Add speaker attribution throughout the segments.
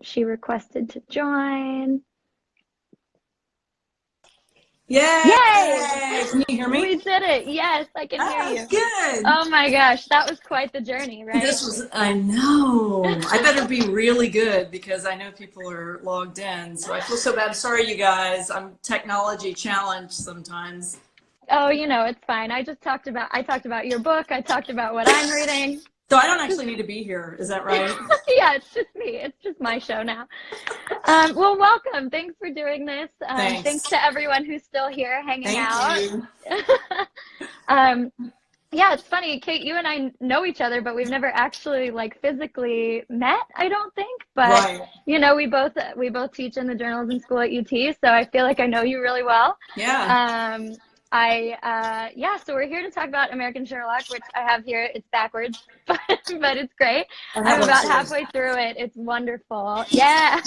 Speaker 1: she requested to join.
Speaker 2: Yay!
Speaker 1: Yay!
Speaker 2: Can you hear me?
Speaker 1: We did it. Yes, I can hear you.
Speaker 2: Good.
Speaker 1: Oh my gosh, that was quite the journey, right?
Speaker 2: I know. I better be really good because I know people are logged in. So I feel so bad. Sorry, you guys. I'm technology challenged sometimes.
Speaker 1: Oh, it's fine. I talked about your book. I talked about what I'm reading.
Speaker 2: So I don't actually need to be here. Is that right?
Speaker 1: Yeah, it's just me. It's just my show now. Well, welcome. Thanks for doing this. Thanks to everyone who's still here hanging out.
Speaker 2: Thank you.
Speaker 1: Yeah, it's funny, Kate, you and I know each other, but we've never actually physically met, I don't think. But
Speaker 2: Right.
Speaker 1: We both teach in the journalism school at UT, so I feel like I know you really well.
Speaker 2: Yeah.
Speaker 1: So we're here to talk about American Sherlock, which I have here. It's backwards, but it's great.
Speaker 2: I'm
Speaker 1: about halfway through it. It's wonderful. Yeah.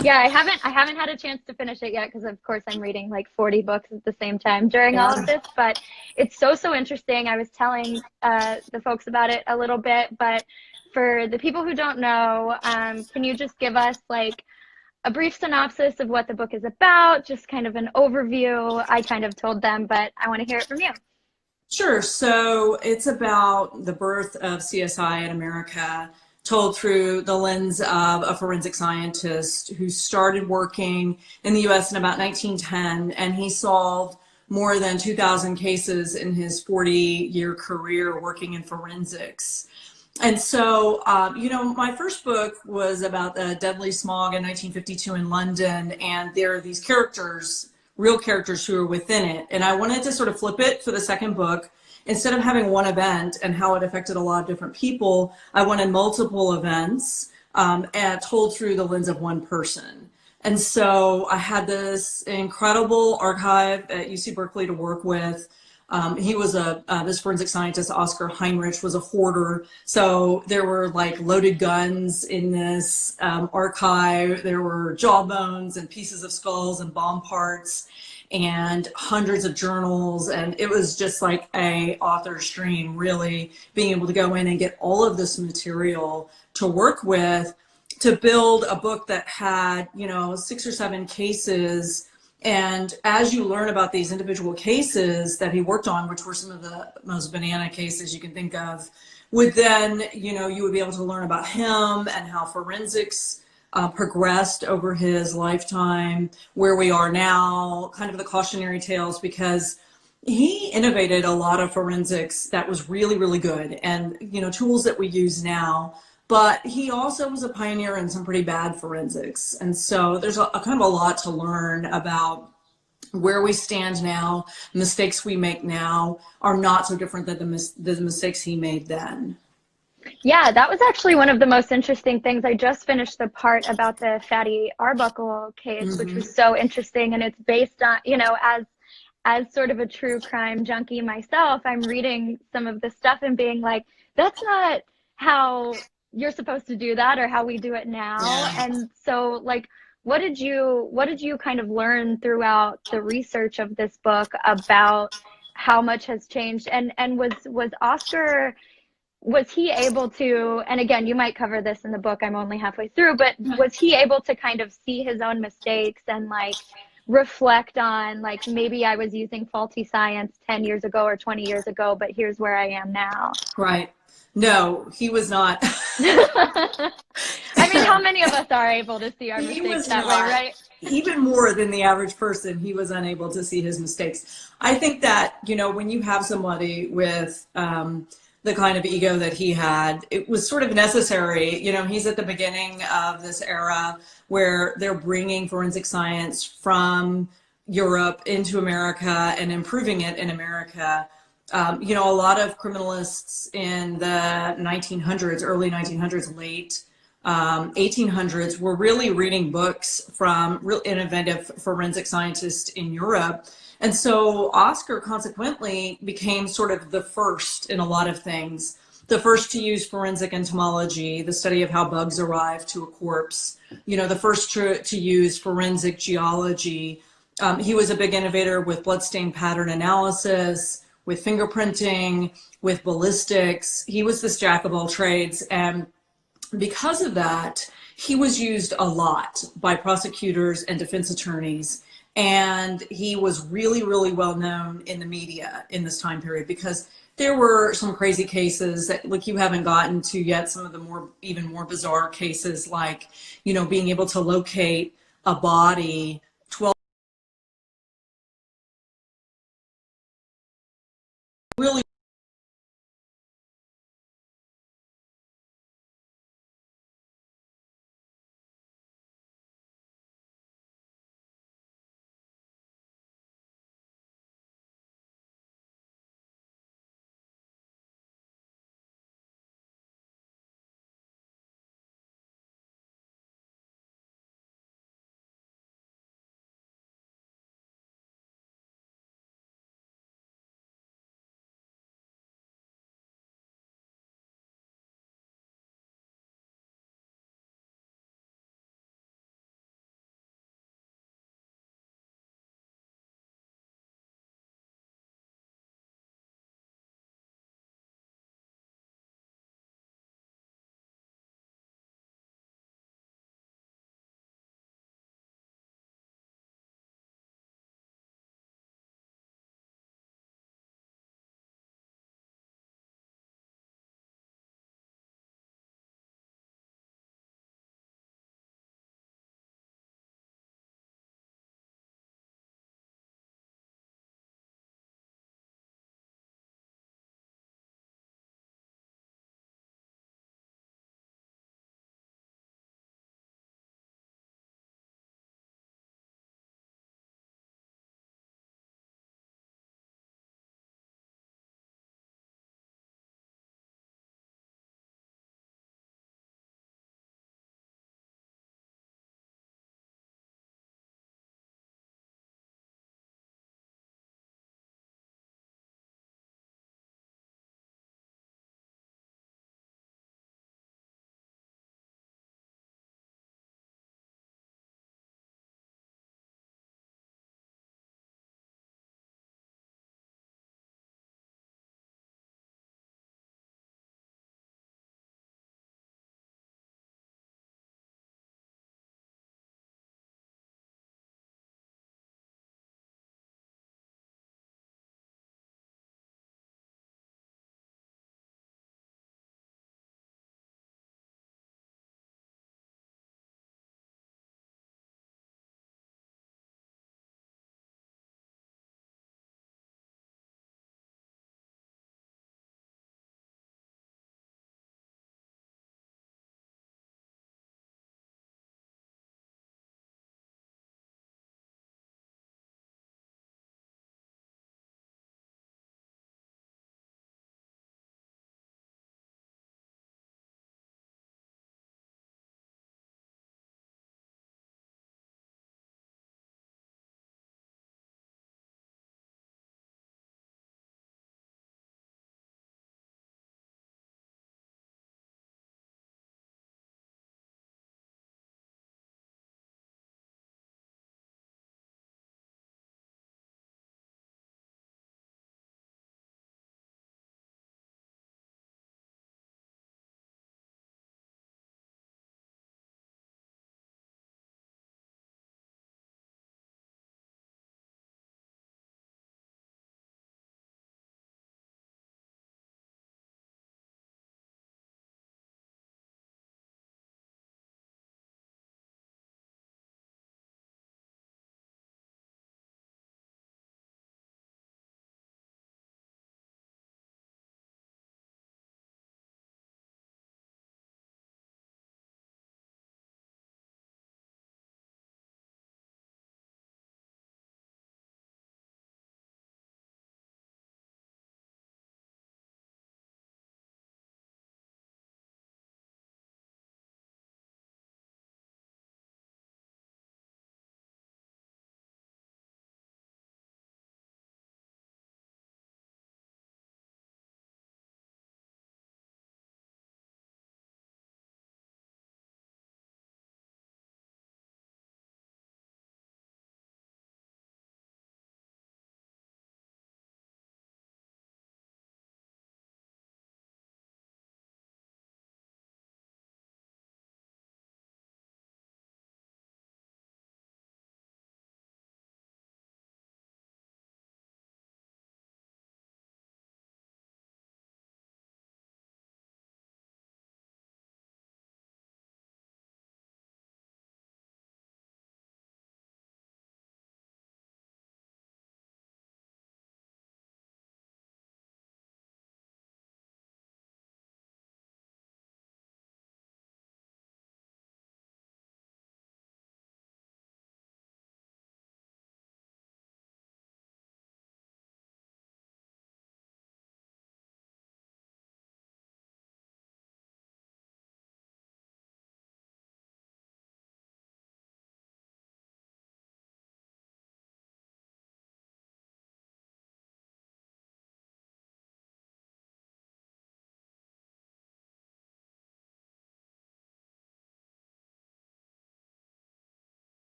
Speaker 1: Yeah, I haven't had a chance to finish it yet because of course I'm reading 40 books at the same time during all of this, but it's so interesting. I was telling the folks about it a little bit, but for the people who don't know, can you just give us a brief synopsis of what the book is about, just kind of an overview? I kind of told them, but I want to hear it from you.
Speaker 2: Sure. So it's about the birth of CSI in America, told through the lens of a forensic scientist who started working in the US in about 1910, and he solved more than 2,000 cases in his 40-year career working in forensics. And so, my first book was about the deadly smog in 1952 in London, and there are these characters, real characters who are within it. And I wanted to sort of flip it for the second book. Instead of having one event and how it affected a lot of different people, I wanted multiple events and told through the lens of one person. And so I had this incredible archive at UC Berkeley to work with. He was this forensic scientist, Oscar Heinrich, was a hoarder. So there were loaded guns in this archive. There were jawbones and pieces of skulls and bomb parts and hundreds of journals. And it was just like a author's dream, really being able to go in and get all of this material to work with, to build a book that had, 6 or 7 cases. And as you learn about these individual cases that he worked on, which were some of the most banana cases you can think of, would then, you would be able to learn about him and how forensics progressed over his lifetime, where we are now, kind of the cautionary tales, because he innovated a lot of forensics that was really, really good, and, tools that we use now. But he also was a pioneer in some pretty bad forensics. And so there's a kind of a lot to learn about where we stand now. Mistakes we make now are not so different than the mistakes he made then.
Speaker 1: Yeah, that was actually one of the most interesting things. I just finished the part about the Fatty Arbuckle case, which was so interesting. And it's based on, as sort of a true crime junkie myself, I'm reading some of the stuff and being like, that's not how you're supposed to do that or how we do it now. Yeah. And so what did you kind of learn throughout the research of this book about how much has changed? And was Oscar, was he able to, and again, you might cover this in the book, I'm only halfway through, but was he able to kind of see his own mistakes and reflect on maybe I was using faulty science 10 years ago or 20 years ago, but here's where I am now?
Speaker 2: Right. No, he was not.
Speaker 1: I mean, how many of us are able to see our mistakes that way, right?
Speaker 2: Even more than the average person, he was unable to see his mistakes. I think that, when you have somebody with the kind of ego that he had, it was sort of necessary. He's at the beginning of this era where they're bringing forensic science from Europe into America and improving it in America. A lot of criminalists in the 1900s, early 1900s, late 1800s were really reading books from real innovative forensic scientists in Europe. And so Oscar consequently became sort of the first in a lot of things, the first to use forensic entomology, the study of how bugs arrive to a corpse, the first to use forensic geology. He was a big innovator with bloodstain pattern analysis, with fingerprinting, with ballistics. He was this jack of all trades. And because of that, he was used a lot by prosecutors and defense attorneys. And he was really, really well known in the media in this time period because there were some crazy cases that, like, you haven't gotten to yet, some of the even more bizarre cases, like, being able to locate a body